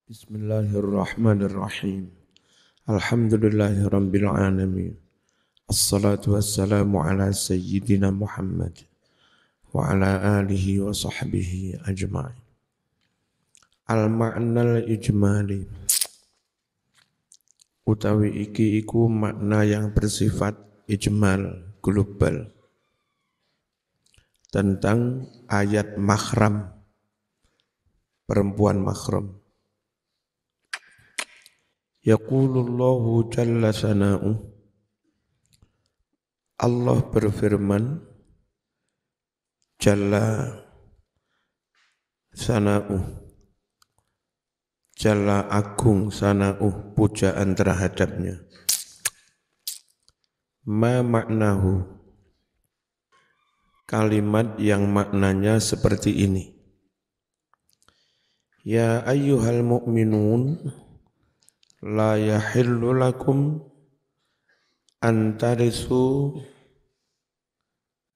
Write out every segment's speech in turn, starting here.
Bismillahirrahmanirrahim. Alhamdulillahirabbil alamin. Assalatu wassalamu ala sayyidina Muhammad wa ala alihi wa sahbihi ajma'in. Al-ma'nal ijmali. Utawi iki iku makna yang bersifat ijmal, global. Tentang ayat mahram, perempuan mahram. Yaqulullahu jalla sana'u. Allah berfirman, jalla sana'u, jalla agung sana'u, pujaan terhadapnya. Ma maknahu, kalimat yang maknanya seperti ini. Ya ayyuhal mu'minun, la yahillu lakum antarisu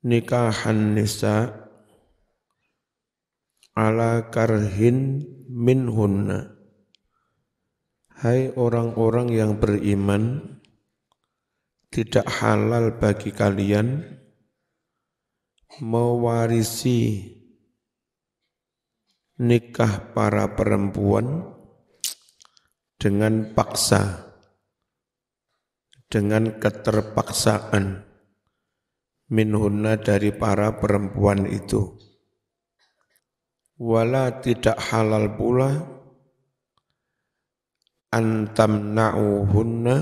nikahan nisa ala karhin minhunna. Hai orang-orang yang beriman, tidak halal bagi kalian mewarisi nikah para perempuan dengan paksa, dengan keterpaksaan, minhunna dari para perempuan itu. Wala tidak halal pula antamna'uhunna,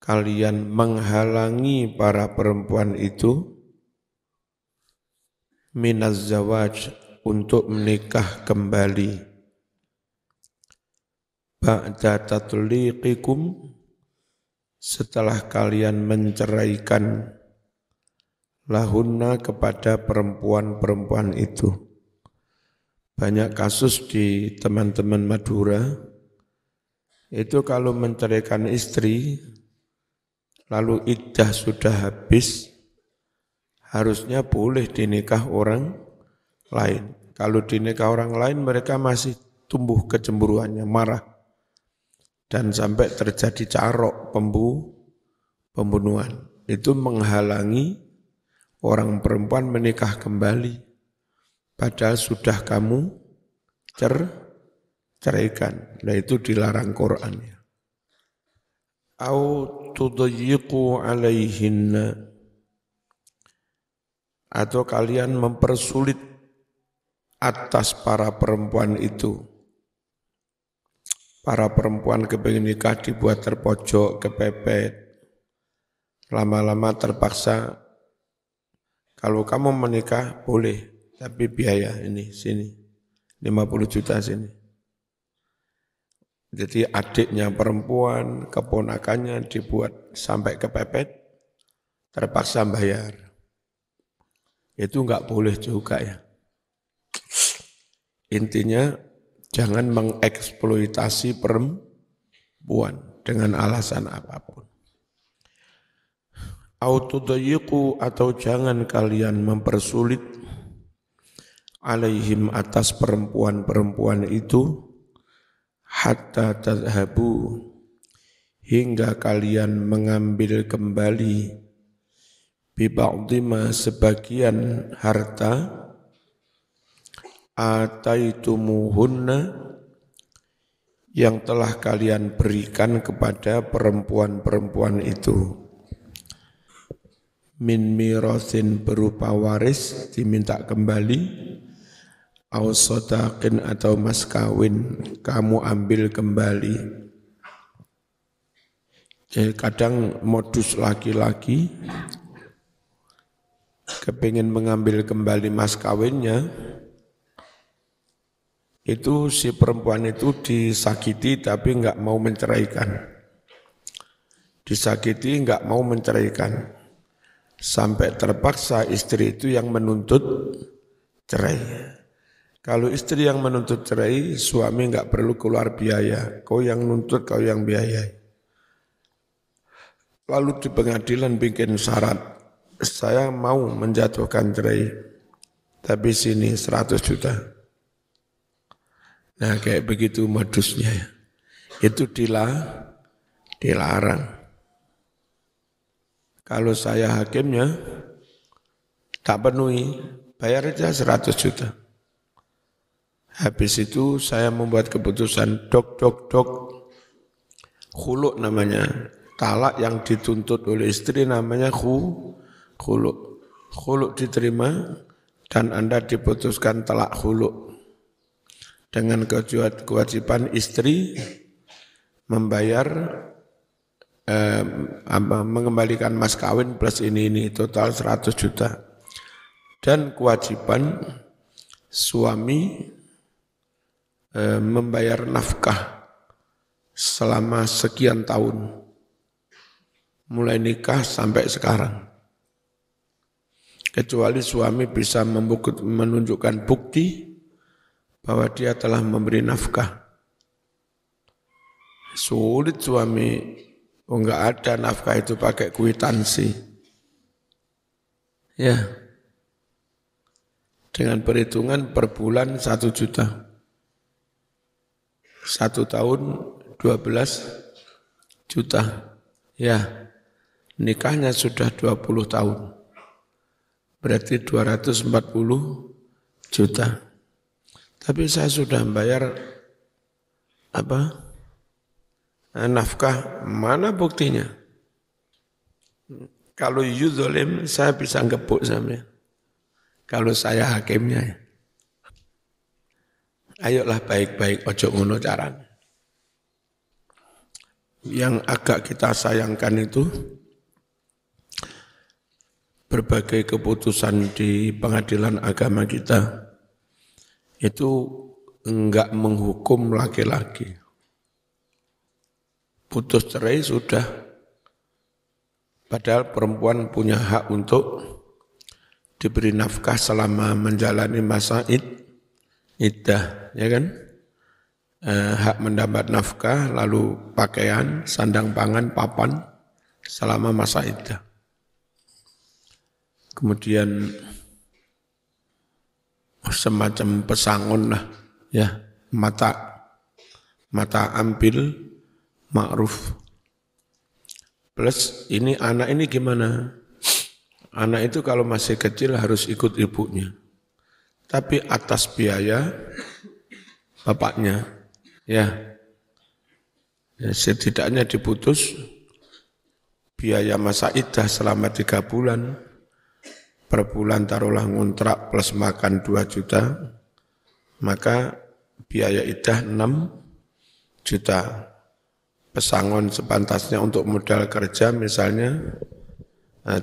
kalian menghalangi para perempuan itu minaz zawaj, untuk menikah kembali. Ba'da tatliqikum, setelah kalian menceraikan lahunna kepada perempuan-perempuan itu. Banyak kasus di teman-teman Madura, itu kalau menceraikan istri, lalu iddah sudah habis, harusnya boleh dinikah orang lain. Kalau dinikah orang lain, mereka masih tumbuh kecemburuannya, marah. Dan sampai terjadi carok pembunuhan. Itu menghalangi orang perempuan menikah kembali. Padahal sudah kamu ceraikan. Nah itu dilarang Quran. Au tudayyiqu alaihinna, atau kalian mempersulit atas para perempuan itu. Para perempuan kepingin nikah dibuat terpojok, kepepet. Lama-lama terpaksa, kalau kamu menikah boleh, tapi biaya ini sini, 50 juta sini. Jadi adiknya perempuan, keponakannya dibuat sampai kepepet, terpaksa bayar. Itu enggak boleh juga ya. Intinya, jangan mengeksploitasi perempuan dengan alasan apapun. Autodayiku, atau jangan kalian mempersulit alaihim, atas perempuan-perempuan itu, hatta tadhabu, hingga kalian mengambil kembali biba'dima, sebagian harta, ataitumuhunna, yang telah kalian berikan kepada perempuan-perempuan itu. Min mirasin, berupa waris diminta kembali, au sodaqin, atau mas kawin kamu ambil kembali. Jadi kadang modus laki-laki kepingin mengambil kembali mas kawinnya, itu si perempuan itu disakiti tapi enggak mau menceraikan. Disakiti enggak mau menceraikan. Sampai terpaksa istri itu yang menuntut cerai. Kalau istri yang menuntut cerai, suami enggak perlu keluar biaya. Kau yang nuntut, kau yang biayai. Lalu di pengadilan bikin syarat, saya mau menjatuhkan cerai, tapi sini 100 juta. Nah kayak begitu modusnya ya. Itu dilarang. Kalau saya hakimnya tak penuhi, bayar aja 100 juta. Habis itu saya membuat keputusan dok, khuluk namanya. Talak yang dituntut oleh istri namanya khuluk. Khuluk diterima dan Anda diputuskan talak khuluk. Dengan kewajiban istri membayar mengembalikan mas kawin plus ini total 100 juta. Dan kewajiban suami membayar nafkah selama sekian tahun, mulai nikah sampai sekarang. Kecuali suami bisa menunjukkan bukti bahwa dia telah memberi nafkah. Sulit suami, enggak ada nafkah itu pakai kwitansi. Ya, dengan perhitungan per bulan 1 juta. 1 tahun 12 juta. Ya, nikahnya sudah 20 tahun. Berarti 240 juta. Tapi saya sudah membayar nafkah, mana buktinya? Kalau yudzolim saya bisa ngepuk sampai. Kalau saya hakimnya ya. Ayolah baik-baik, ojo ngono caranya. Yang agak kita sayangkan itu berbagai keputusan di pengadilan agama kita itu enggak menghukum laki-laki. Putus cerai sudah, padahal perempuan punya hak untuk diberi nafkah selama menjalani masa iddah, ya kan? Hak mendapat nafkah, lalu pakaian, sandang pangan, papan selama masa iddah. Kemudian semacam pesangon lah, ya, mata ambil ma'ruf. Plus ini anak ini gimana? Anak itu kalau masih kecil harus ikut ibunya. Tapi atas biaya bapaknya. Ya, setidaknya diputus biaya masa iddah selama 3 bulan. Per bulan taruhlah ngontrak plus makan 2 juta. Maka biaya iddah 6 juta. Pesangon sepantasnya untuk modal kerja misalnya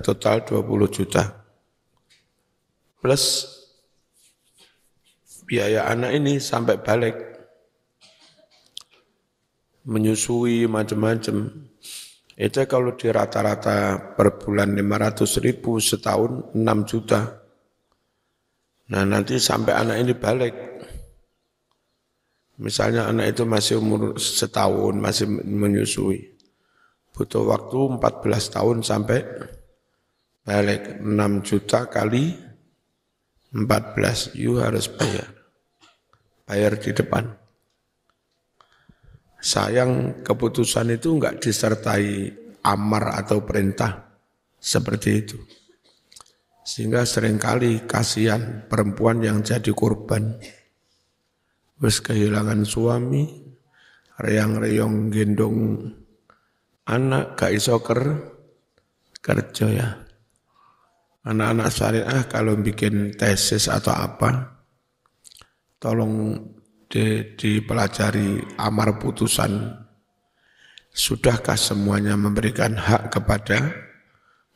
total 20 juta. Plus biaya anak ini sampai balik. Menyusui macam-macam. Itu kalau di rata-rata per bulan 500.000, setahun 6 juta. Nah nanti sampai anak ini balik. Misalnya anak itu masih umur setahun, masih menyusui. Butuh waktu 14 tahun sampai balik. 6 juta kali 14, you harus bayar. Bayar di depan. Sayang keputusan itu enggak disertai amar atau perintah seperti itu. Sehingga seringkali kasihan perempuan yang jadi korban. Wis kehilangan suami, reyang-reyong gendong anak, gak iso kerja ya. Anak-anak syariah kalau bikin tesis atau apa, tolong dipelajari amar putusan. Sudahkah semuanya memberikan hak kepada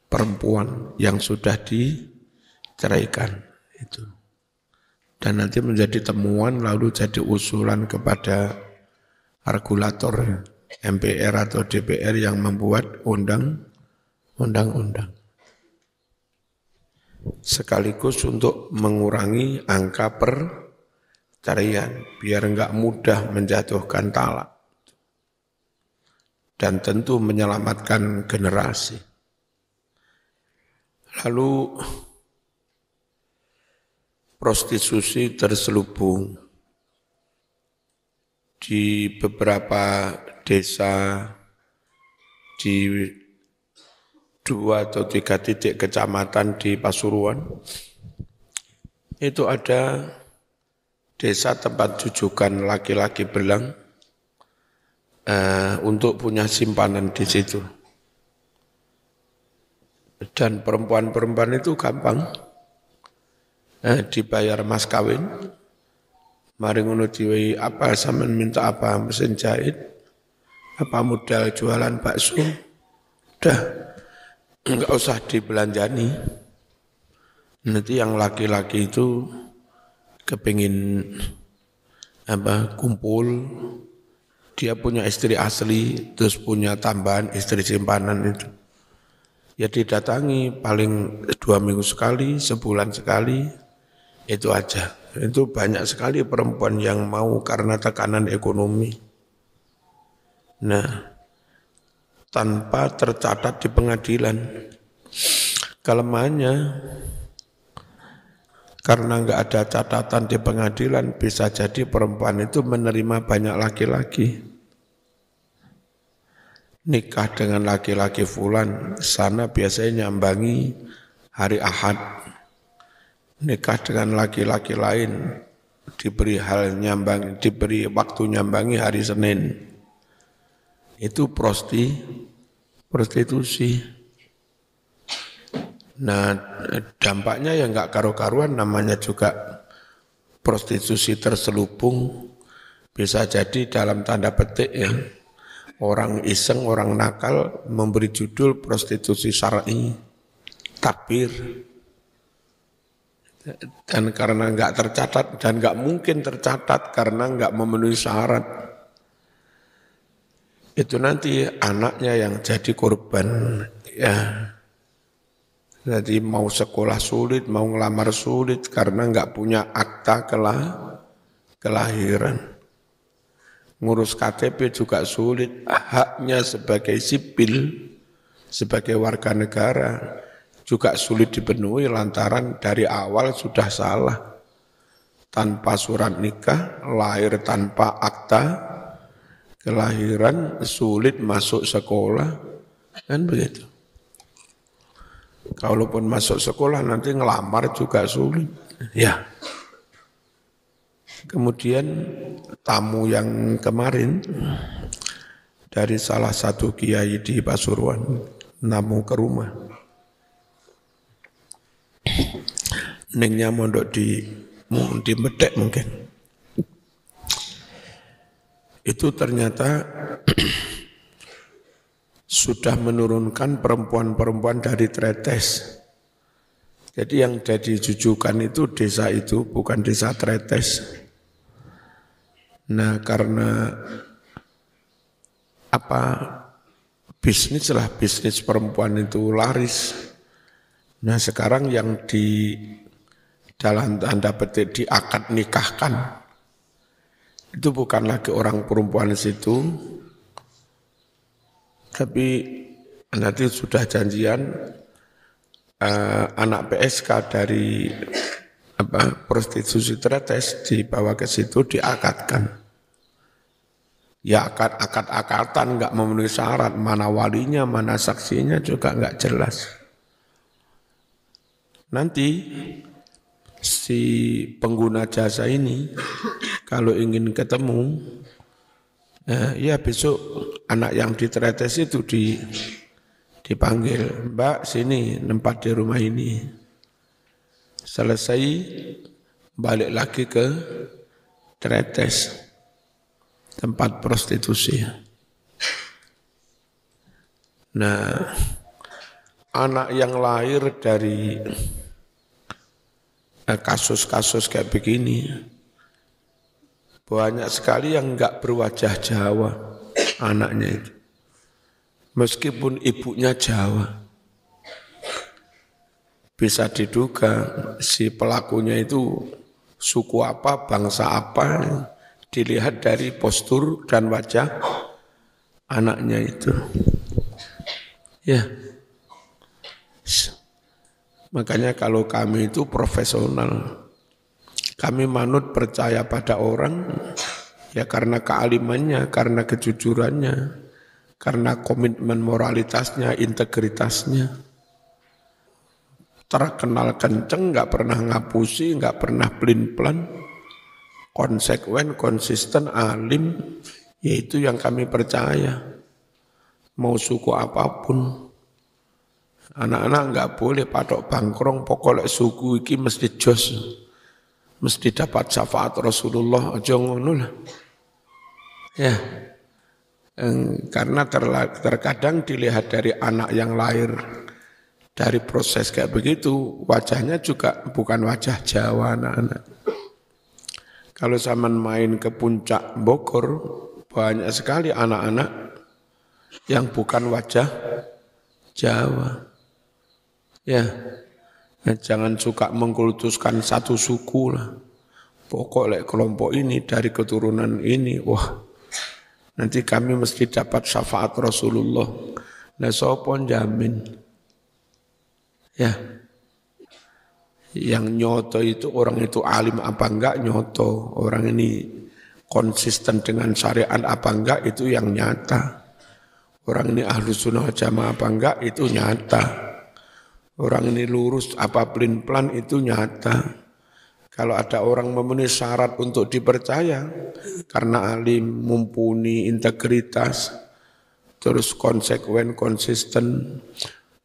perempuan yang sudah diceraikan itu. Dan nanti menjadi temuan lalu jadi usulan kepada regulator MPR atau DPR yang membuat undang-undang. Sekaligus untuk mengurangi angka perceraian, biar enggak mudah menjatuhkan talak. Dan tentu menyelamatkan generasi. Lalu prostitusi terselubung. di beberapa desa di 2 atau 3 titik kecamatan di Pasuruan, itu ada desa tempat jujukan laki-laki belang untuk punya simpanan di situ. Dan perempuan-perempuan itu gampang, dibayar mas kawin, mari ngono diwehi apa, sampean minta apa, mesin jahit, apa modal jualan bakso, udah enggak usah dibelanjani. Nanti yang laki-laki itu kepingin kumpul, dia punya istri asli, terus punya tambahan istri simpanan itu. Ya didatangi paling 2 minggu sekali, sebulan sekali, itu aja. Itu banyak sekali perempuan yang mau karena tekanan ekonomi. Nah, tanpa tercatat di pengadilan. Kelemahannya, karena enggak ada catatan di pengadilan, bisa jadi perempuan itu menerima banyak laki-laki. Nikah dengan laki-laki fulan, sana biasanya nyambangi hari Ahad. Nikah dengan laki-laki lain, diberi waktu nyambangi hari Senin. Itu prostitusi. Nah, dampaknya ya enggak karu-karuan, namanya juga prostitusi terselubung. Bisa jadi dalam tanda petik ya, orang iseng, orang nakal memberi judul prostitusi syar'i, takbir. Dan karena enggak tercatat, dan enggak mungkin tercatat karena enggak memenuhi syarat, itu nanti anaknya yang jadi korban. Ya, jadi mau sekolah sulit, mau ngelamar sulit karena enggak punya akta kelahiran. Ngurus KTP juga sulit, haknya sebagai sipil, sebagai warga negara juga sulit dipenuhi lantaran dari awal sudah salah. Tanpa surat nikah, lahir tanpa akta kelahiran, sulit masuk sekolah, kan begitu. Kalaupun masuk sekolah nanti ngelamar juga sulit. Ya. Kemudian tamu yang kemarin dari salah satu kiai di Pasuruan, namu ke rumah. Nengnya mondok di Medek mungkin. Itu ternyata sudah menurunkan perempuan-perempuan dari Tretes. Jadi yang jadi jujukan itu desa itu, bukan desa Tretes. Nah, karena bisnis perempuan itu laris. Nah, sekarang yang di dalam tanda petik diakad nikahkan itu bukan lagi orang perempuan situ, tapi nanti sudah janjian anak PSK dari prostitusi Tretes dibawa ke situ diakadkan. Ya akad-akatan enggak memenuhi syarat, mana walinya, mana saksinya juga enggak jelas. Nanti si pengguna jasa ini kalau ingin ketemu, ya besok anak yang di Tretes itu dipanggil, Mbak sini nempat di rumah ini. Selesai balik lagi ke Tretes, tempat prostitusi. Nah, anak yang lahir dari kasus-kasus kayak begini banyak sekali yang enggak berwajah Jawa anaknya itu. Meskipun ibunya Jawa, bisa diduga si pelakunya itu suku apa, bangsa apa, dilihat dari postur dan wajah anaknya itu. Ya. Makanya kalau kami itu profesional, kami manut percaya pada orang Ya karena kealimannya, karena kejujurannya, karena komitmen moralitasnya, integritasnya. Terkenal kenceng, nggak pernah ngapusi, nggak pernah pelin-pelan, konsekuen, konsisten, alim, yaitu yang kami percaya. Mau suku apapun, anak-anak nggak boleh patok bangkrong, pokoknya suku iki mesti jos, mesti dapat syafaat Rasulullah, aja ngono lah. Ya, karena terkadang dilihat dari anak yang lahir dari proses kayak begitu, wajahnya juga bukan wajah Jawa anak-anak. Kalau zaman main ke puncak Bogor, banyak sekali anak-anak yang bukan wajah Jawa. Ya, jangan suka mengkultuskan satu suku lah. Pokoknya kelompok ini dari keturunan ini, wah, nanti kami mesti dapat syafaat Rasulullah. Nah, sopon jamin. Ya, yang nyoto itu orang itu alim apa enggak nyoto. Orang ini konsisten dengan syariat apa enggak itu yang nyata. Orang ini ahlus sunnah jamaah apa enggak itu nyata. Orang ini lurus apa pelin-pelan itu nyata. Kalau ada orang memenuhi syarat untuk dipercaya karena alim, mumpuni, integritas, terus konsekuen, konsisten,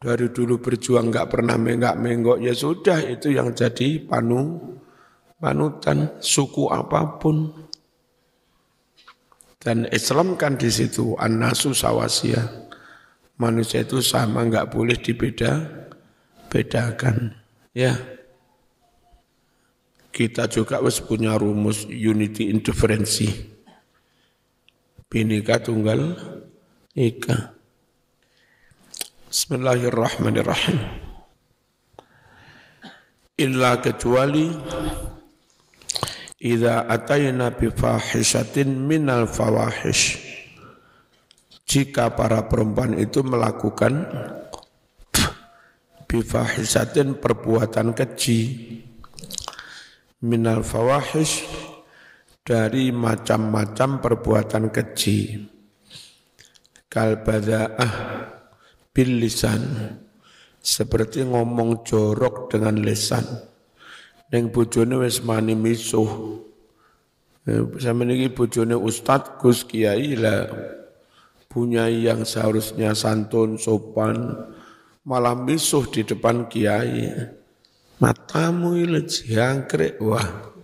dari dulu berjuang nggak pernah menggak-menggok, ya sudah itu yang jadi panutan suku apapun. Dan Islam kan di situ an-nasu sawasiyah. Manusia itu sama, nggak boleh bedakan. Ya. Kita juga harus punya rumus unity interferensi. Bhinneka Tunggal Ika. Bismillahirrahmanirrahim. Illa kecuali idza atayna bi fahishatin minal fawahish. Jika para perempuan itu melakukan bi fahishatin perbuatan keji, minal fawahish dari macam-macam perbuatan keji, kal bada'ah bil lisan, seperti ngomong jorok dengan lisan. Ning bojone wis mani misuh. Sampeyan iki bojone ustaz, Gus Kiai lah punya yang seharusnya santun sopan malah misuh di depan kiai. Matamu iki jangkrik, wah.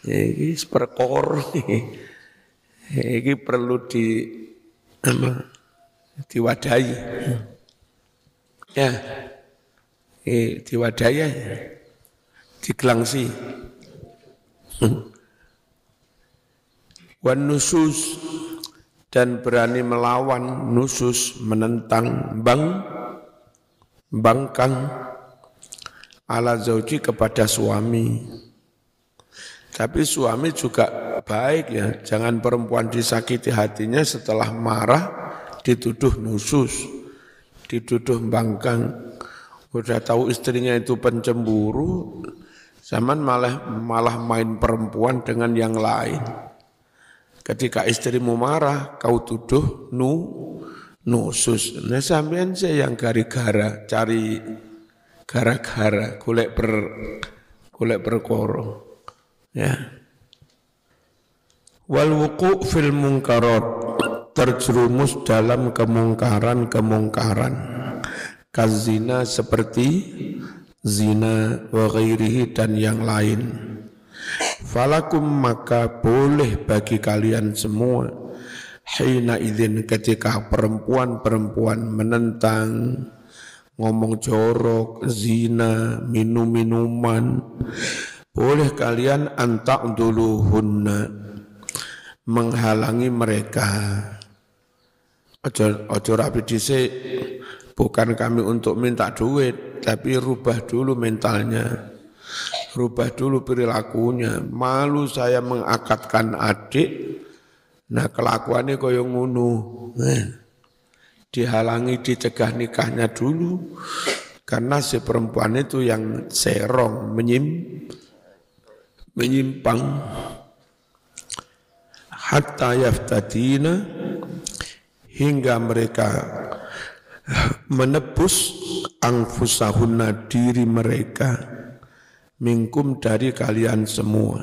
Iki perkara iki perlu diwadahi. Ya. Diwadahi ya. Digelangsi. Wan nusus, dan berani melawan, nusus menentang, bangkang ala zauji kepada suami. Tapi suami juga baik ya, jangan perempuan disakiti hatinya setelah marah dituduh nusus, dituduh bangkang. Udah tahu istrinya itu pencemburu, zaman malah main perempuan dengan yang lain. Ketika istrimu marah, kau tuduh nusus. Nah sampean saya yang gara-gara, cari gara-gara, golek perkara. Ya. Wal wuqu' fil munkarat, terjerumus dalam kemungkaran. Kazina seperti zina wa ghairihi dan yang lain. Falakum maka boleh bagi kalian semua hina idzin ketika perempuan-perempuan menentang, ngomong jorok, zina, minum-minuman, boleh kalian anta'duluhunna, menghalangi mereka. Ojo rapi dhisik, bukan kami untuk minta duit, tapi rubah dulu mentalnya. Rubah dulu perilakunya. Malu saya mengakatkan adik, nah kelakuannya kaya ngono. Dihalangi, dicegah nikahnya dulu, karena si perempuan itu yang serong, menyimpang. hatta yaftadina, hingga mereka menebus anfusahunna, diri mereka, minkum, dari kalian semua.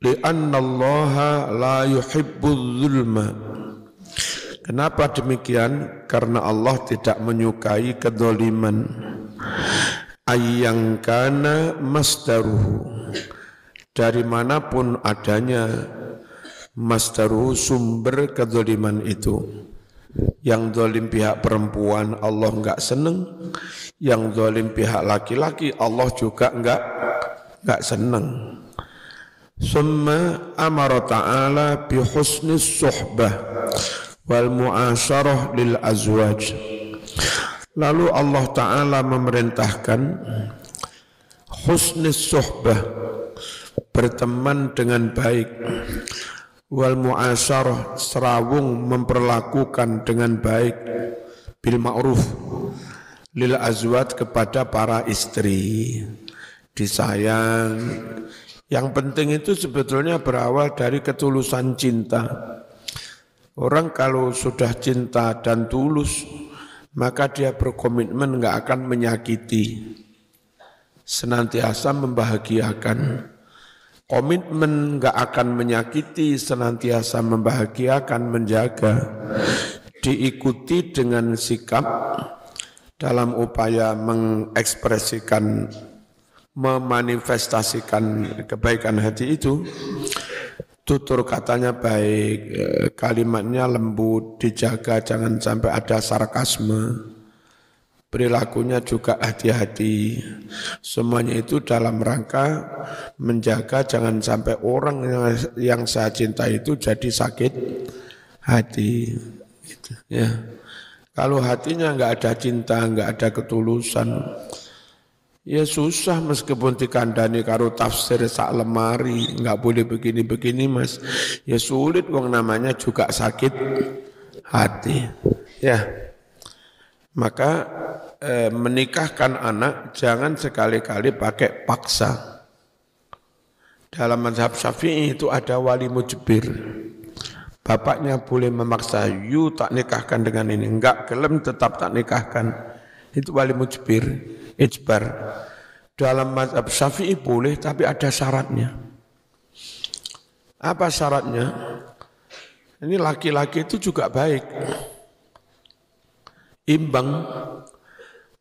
Li'anna Allaha la yuhibbul zulma. Kenapa demikian? Karena Allah tidak menyukai kedzaliman. Ayyang kana masdaruhu, dari manapun adanya masdaruhu, sumber kedzaliman itu. Yang zalim pihak perempuan Allah enggak senang, yang zalim pihak laki-laki Allah juga enggak senang. Summa amara ta'ala bi husnis suhbah wal mu'asyarah lil azwaj. Lalu Allah Ta'ala memerintahkan husnis suhbah, berteman dengan baik, wal mu'asyarah, serawung memperlakukan dengan baik, bil ma'ruf, lil azwaj, kepada para istri, disayang. Yang penting itu sebetulnya berawal dari ketulusan cinta. Orang kalau sudah cinta dan tulus, maka dia berkomitmen enggak akan menyakiti, senantiasa membahagiakan. Komitmen enggak akan menyakiti, senantiasa membahagiakan, menjaga, diikuti dengan sikap dalam upaya mengekspresikan, memanifestasikan kebaikan hati itu. Tutur katanya baik, kalimatnya lembut, dijaga jangan sampai ada sarkasme, perilakunya juga hati-hati. Semuanya itu dalam rangka menjaga jangan sampai orang yang saya cinta itu jadi sakit hati. Gitu, ya. Kalau hatinya enggak ada cinta, enggak ada ketulusan, ya susah meskipun dikandani karo tafsir sak lemari, enggak boleh begini-begini Mas. Ya sulit, wong namanya juga sakit hati. Ya. Maka menikahkan anak jangan sekali-kali pakai paksa. Dalam mazhab Syafi'i itu ada wali mujbir. Bapaknya boleh memaksa, "You tak nikahkan dengan ini." Enggak, gelem tetap tak nikahkan. Itu wali mujbir, ijbar. Dalam mazhab Syafi'i boleh, tapi ada syaratnya. Apa syaratnya? Ini laki-laki itu juga baik, imbang.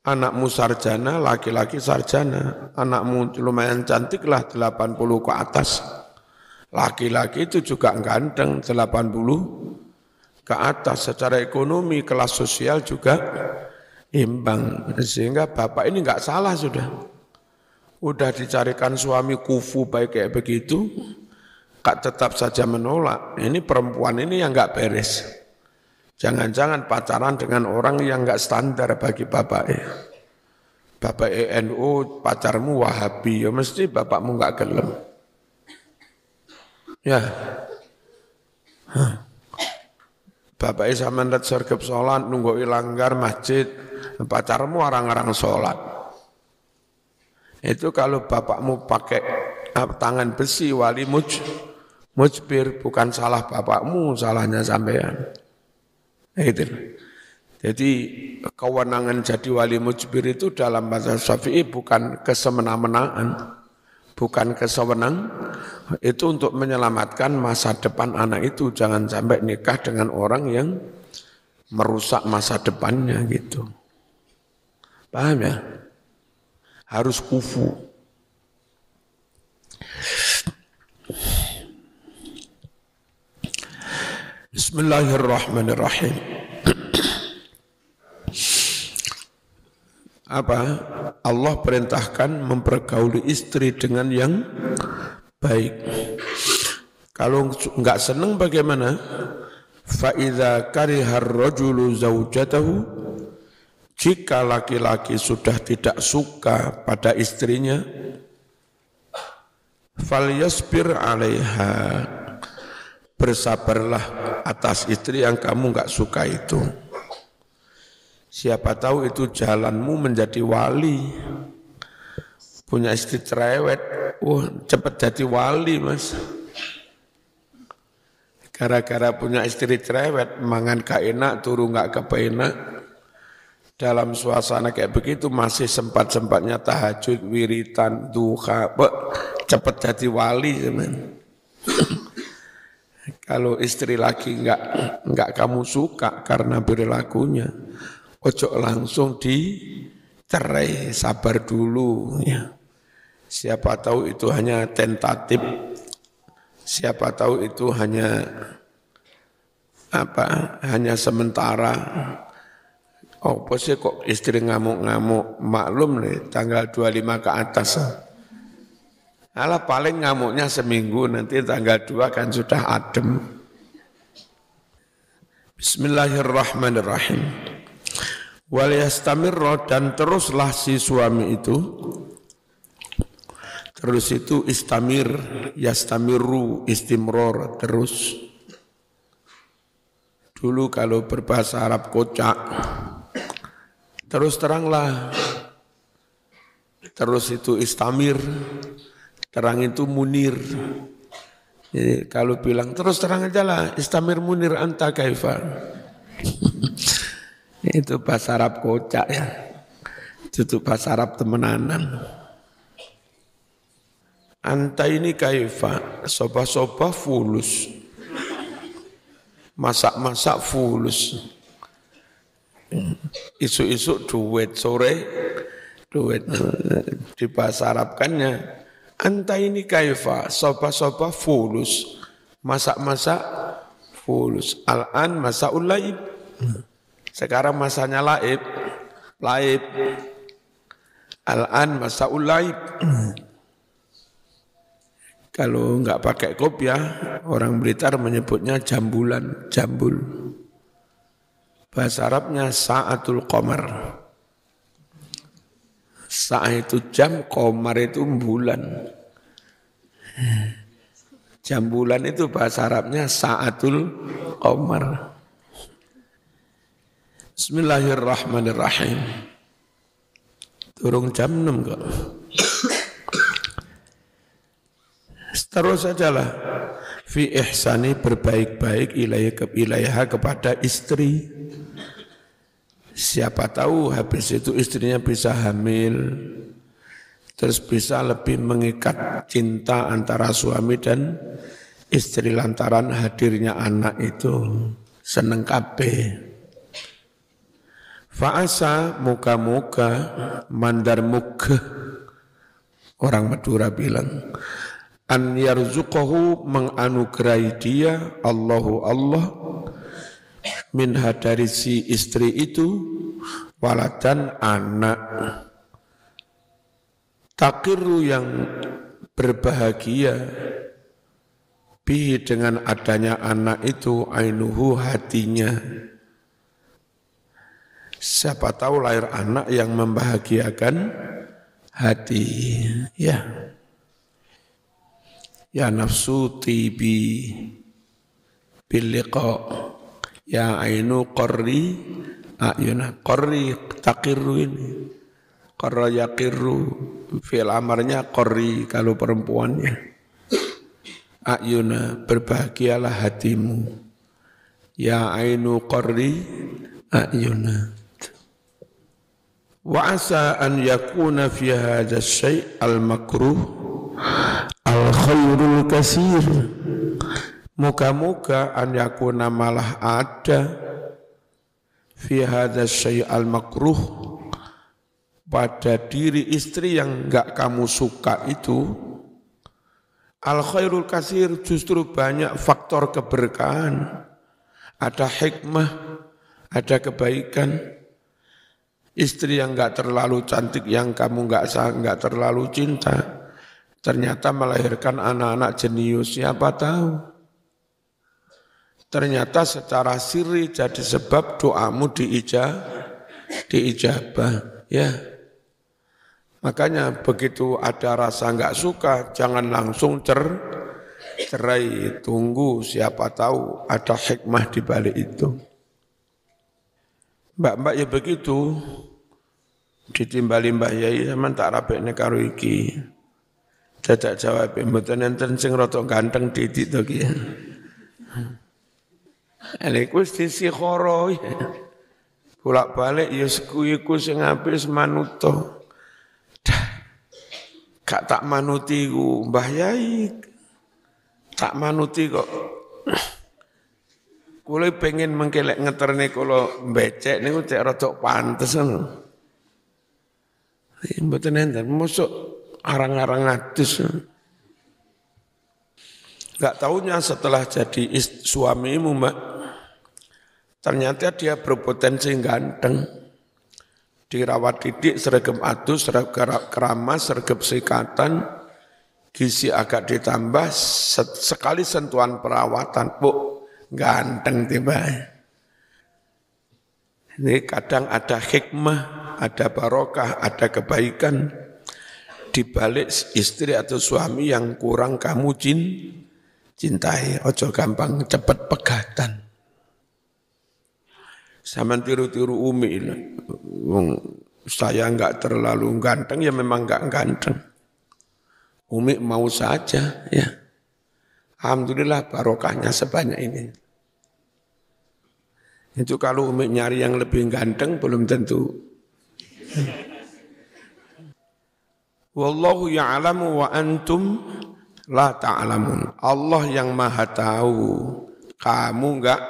Anakmu sarjana, laki-laki sarjana. Anakmu lumayan cantik lah, 80 ke atas. Laki-laki itu juga ganteng, 80 ke atas. Secara ekonomi, kelas sosial juga imbang. Sehingga bapak ini enggak salah sudah. Udah dicarikan suami kufu baik kayak begitu, kak tetap saja menolak. Ini perempuan ini yang enggak beres. Jangan-jangan pacaran dengan orang yang enggak standar bagi bapak. Bapak NU, pacarmu Wahabi, ya mesti bapakmu enggak gelem. Ya. Bapak sampean ndak sergep salat nunggu langgar masjid, pacarmu arang-arang salat. Itu kalau bapakmu pakai tangan besi wali mujbir, bukan salah bapakmu, salahnya sampean. Itu. Jadi kewenangan jadi wali mujbir itu dalam mazhab Syafi'i bukan kesemena-menaan, bukan kesewenang, itu untuk menyelamatkan masa depan anak itu, jangan sampai nikah dengan orang yang merusak masa depannya gitu. Paham ya? Harus kufu. Bismillahirrahmanirrahim. Apa? Allah perintahkan mempergauli istri dengan yang baik. Kalau enggak senang bagaimana? Fa idza karihar rajulu zaujatahu, jika laki-laki sudah tidak suka pada istrinya, falyasbir 'alaiha, bersabarlah atas istri yang kamu enggak suka itu. Siapa tahu itu jalanmu menjadi wali. Punya istri cerewet, cepat jadi wali Mas. Gara-gara punya istri cerewet, mangan gak enak, turu gak kepenak. Dalam suasana kayak begitu masih sempat-sempatnya tahajud, wiritan, duha, cepet jadi wali teman. Kalau istri lagi enggak kamu suka karena perilakunya, ojo langsung dicerai, sabar dulu ya. Siapa tahu itu hanya tentatif, siapa tahu itu hanya hanya sementara. Oh, sih kok istri ngamuk-ngamuk, maklum nih tanggal 25 ke atas. Alah paling ngamuknya seminggu, nanti tanggal 2 kan sudah adem. Bismillahirrahmanirrahim. Wal yastamirra, dan teruslah si suami itu. Terus itu istamir, yastamiru, istimror, terus. Dulu kalau berbahasa Arab kocak, terus teranglah. Terus itu istamir, terang itu munir. Jadi kalau bilang terus terang aja lah, istamir munir anta kaifa. Itu bahasa Arab kocak ya. Itu bahasa Arab temenanan. Anta ini kaifa, soba-soba fulus. Masak-masak fulus. Isu-isu duit, sore duit. Di bahasa Arabkannya, anta ini kaifa, soba-soba fulus, masak-masak fulus. Al-an masaul laib. Sekarang masanya laib. Al-an masaul laib. Kalau enggak pakai kopiah, orang Blitar menyebutnya jambulan, jambul. Bahasa Arabnya sa'atul qamar. Sa' itu jam, qamar itu bulan. Jambulan itu bahasa Arabnya sa'atul qamar. Bismillahirrahmanirrahim. Turung jam 6 kok. Terus sajalah. Fi ihsani, berbaik-baik ilaiha kepada istri. Siapa tahu habis itu istrinya bisa hamil, terus bisa lebih mengikat cinta antara suami dan istri lantaran hadirnya anak itu. Seneng kabeh. Fa'asa, muka-muka, mandar muka, orang Madura bilang, an yarzuqahu, menganugerahi dia, Allahu Allah, minha, dari si istri itu, waladan, anak, takiru, yang berbahagia, bihi, dengan adanya anak itu, ainuhu, hatinya. Siapa tahu lahir anak yang membahagiakan hati. Ya nafsu tibi bil liqa, ya ainu qarri ayuna, qarri taqirru ini, qarra yaqirru, fi'il amarnya qarri kalau perempuannya. Ayuna, berbahagialah hatimu. Ya ainu qarri ayuna. Wa asa an yakuna fi hadha syai' al-makruh al-khairul kasir. Moga-moga an yakuna, malah ada, fi hadha syai' al-makruh, pada diri istri yang enggak kamu suka itu, al-khairul kasir, justru banyak faktor keberkahan, ada hikmah, ada kebaikan. Istri yang enggak terlalu cantik, yang kamu enggak terlalu cinta, ternyata melahirkan anak-anak jenius, siapa tahu. Ternyata secara sirri jadi sebab doamu diijabah. Ya. Makanya begitu ada rasa enggak suka, jangan langsung cerai, tunggu, siapa tahu ada hikmah di balik itu. Mbak-mbak ya begitu, ditimbali Mbak Yai sama tak rapekne karo iki. Dadak jawab, mboten enten sing rada ganteng titik to ki. Iku istikhara. Bolak-balik ya iku sing apik manuto. Gak tak manuti ku Mbah Yai. Tak manuti kok. Kula pengen mengkelek ngeterne kula becek niku cek rada pantes ngono. Mboten enten mosok arang-arang adus. Gak taunya setelah jadi suamimu, Mbak, ternyata dia berpotensi ganteng. Dirawat didik, seragam adus, seragam keramas, seragam sikatan, gizi agak ditambah, sekali sentuhan perawatan, ganteng tiba. Ini kadang ada hikmah, ada barokah, ada kebaikan di balik istri atau suami yang kurang kamu cintai. Ojo gampang cepat pegatan. Sama tiru-tiru Umi. Saya enggak terlalu ganteng, ya memang enggak ganteng. Umi mau saja, ya. Alhamdulillah barokahnya sebanyak ini. Itu kalau Umi nyari yang lebih ganteng belum tentu. Wallahu ya'lamu wa antum la ta'lamun. Allah yang maha tahu, kamu enggak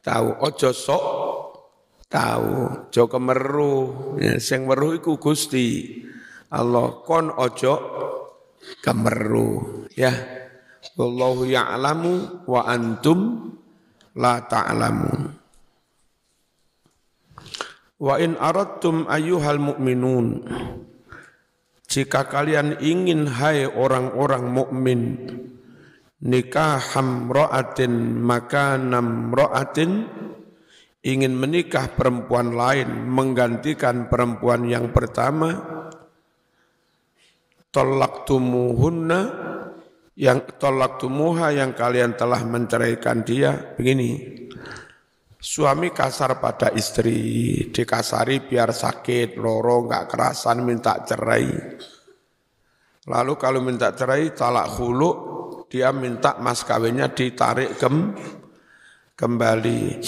tahu. Ojo sok tahu, ojo kemeru. Ya, sing weruh iku Gusti Allah, kon ojo kemeru. Ya, wallahu ya'lamu wa antum la ta'lamun. Wa in aradtum ayyuhal mu'minun, jika kalian ingin hai orang-orang mukmin, nikaham ra'atin makanam ra'atin, ingin menikah perempuan lain menggantikan perempuan yang pertama, tolaktumuha yang kalian telah menceraikan dia. Begini, suami kasar pada istri, dikasari biar sakit, loro, enggak kerasan, minta cerai. Lalu kalau minta cerai, talak khulu, dia minta mas kawinnya ditarik kembali.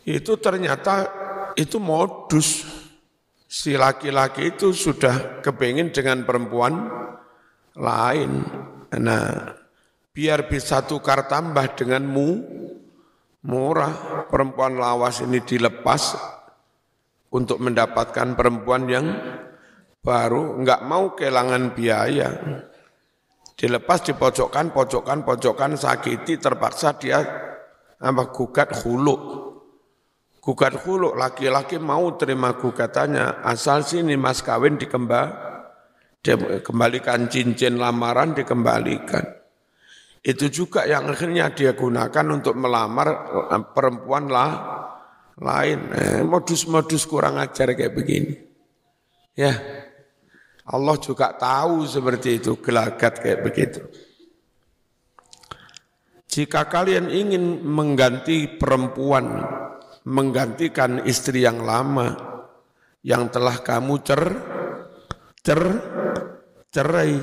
Itu ternyata itu modus. Si laki-laki itu sudah kepingin dengan perempuan lain. Nah, biar bisa tukar tambah dengan murah, perempuan lawas ini dilepas untuk mendapatkan perempuan yang baru, enggak mau kehilangan biaya. Dilepas di pojokan, sakiti, terpaksa dia gugat khulu. Gugat khulu, laki-laki mau terima gugatannya, asal sini mas kawin dikembalikan, cincin lamaran dikembalikan. Itu juga yang akhirnya dia gunakan untuk melamar perempuan lain. Modus-modus kurang ajar kayak begini. Ya, Allah juga tahu seperti itu, gelagat kayak begitu. Jika kalian ingin menggantikan istri yang lama, yang telah kamu cerai,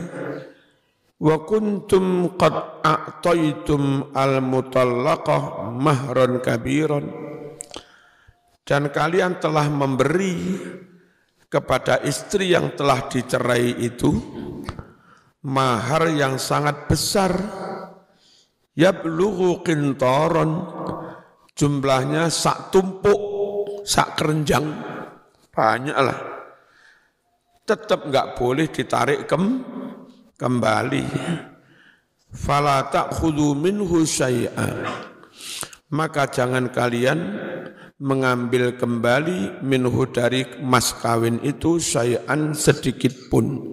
wa kuntum qad a'taitum al-mutallaqah mahran kabiran, dan kalian telah memberi kepada istri yang telah dicerai itu mahar yang sangat besar, yablughu qintaran, jumlahnya sak tumpuk, sak kerenjang, banyaklah. Tetap enggak boleh ditarik kembali. Fala ta'khudhu minhu syai'an, maka jangan kalian mengambil kembali minhu dari mas kawin itu syai'an sedikit pun.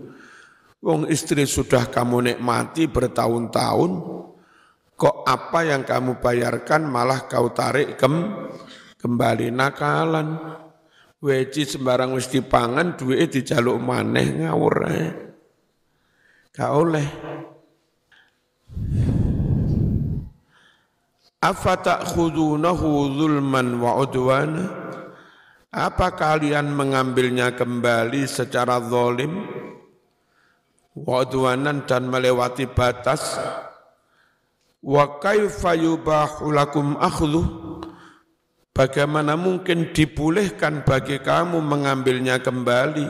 Wong istri sudah kamu nikmati bertahun-tahun, kok apa yang kamu bayarkan malah kau tarik kembali, nakalan. Weci sembarang wis dipangan, duit dijaluk maneh, ngawur. Gak oleh. Afata'khudunahu zulman wa udwana, apa kalian mengambilnya kembali secara zalim, wa udwanan, dan melewati batas. Wa kaifa yubahu lakum akhdhu? Bagaimana mungkin dibolehkan bagi kamu mengambilnya kembali?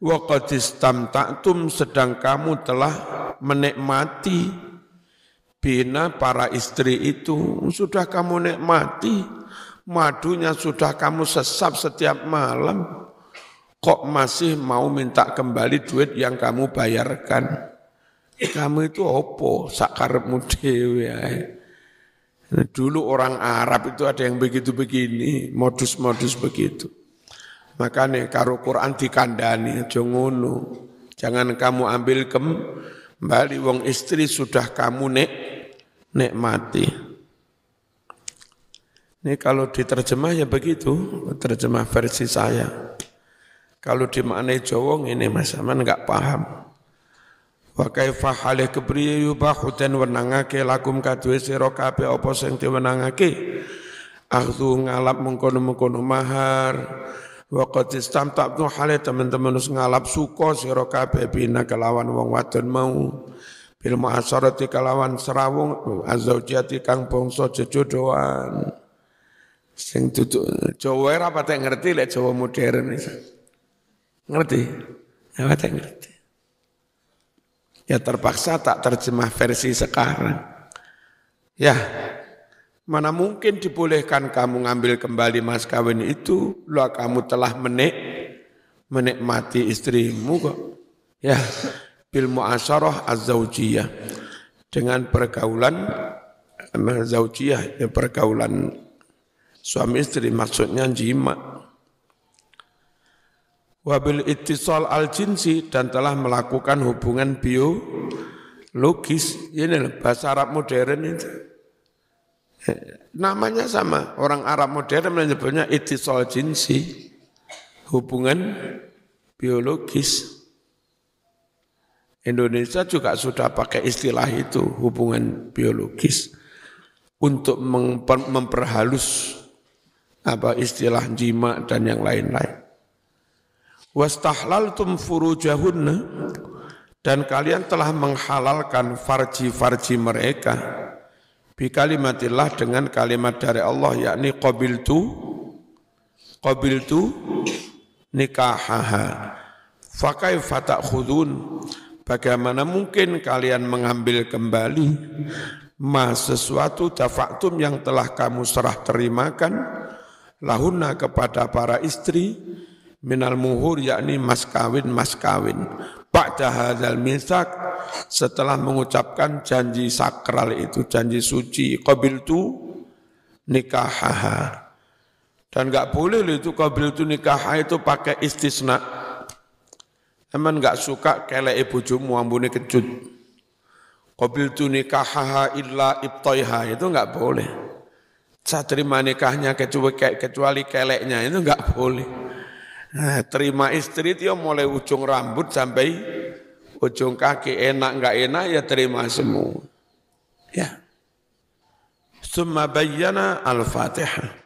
Wa qad istamta'tum, sedang kamu telah menikmati bina para istri itu, sudah kamu nikmati, madunya sudah kamu sesap setiap malam, kok masih mau minta kembali duit yang kamu bayarkan? Kamu itu opo sakarepmu dhewe ae. Dulu orang Arab itu ada yang begitu begini, modus-modus begitu. Makanya karo Quran dikandani aja ngono. Jangan kamu ambil kembali wong istri sudah kamu nikmati. Ini kalau diterjemah ya begitu, terjemah versi saya. Kalau dimaknai Jawa ini Mas Aman enggak paham. Wa kaifa halih kepriye yubahu den wenangake lakum kadue sira kabeh apa sing diwenangake akhdhu ngalap mengkono-mengkono mahar wa qad istamta'tu halih teman-teman wis ngalap suka sira kabeh bina kelawan wong wadon mau bil mu'asyarati kelawan serawung azzaujati kang bangsa jejodohan sing duduk Jawa ora patek ngerti lek Jawa modern iki ngerti ya patek ngerti. Ya terpaksa tak terjemah versi sekarang. Ya, mana mungkin dibolehkan kamu ngambil kembali mas kawin itu, lo kamu telah menikmati istrimu kok. Ya, bil mu'asyarah az-zaujiyah. Dengan pergaulan zaujiyah, ya pergaulan suami istri maksudnya jima. Wabil ittisal al-jinsi dan telah melakukan hubungan biologis. Ini bahasa Arab modern itu. Namanya sama, orang Arab modern menyebutnya ittisal jinsi, hubungan biologis. Indonesia juga sudah pakai istilah itu, hubungan biologis, untuk memperhalus istilah jima dan yang lain-lain. Wastahlaltum furujahunna, dan kalian telah menghalalkan farji-farji mereka bi kalimatillah, dengan kalimat dari Allah, yakni qabiltu nikahaha fa kaifa ta'khudun, bagaimana mungkin kalian mengambil kembali ma sesuatu dafa'tum yang telah kamu serah terimakan lahunna kepada para istri minal muhur, yakni mas kawin ba'da hadzal misak, setelah mengucapkan janji sakral itu, janji suci, qabiltu nikahaha. Dan enggak boleh itu qabiltu nikahaha itu pakai istisna. Emang enggak suka keleke bojomu ambune kecut. Qabiltu nikahaha illa ibtaiha, itu enggak boleh. Saya terima nikahnya kecuali keleknya, itu enggak boleh. Nah, terima istri itu mulai ujung rambut sampai ujung kaki, enak enggak enak ya terima semua. Ya. Summa bayyana al-Fatihah.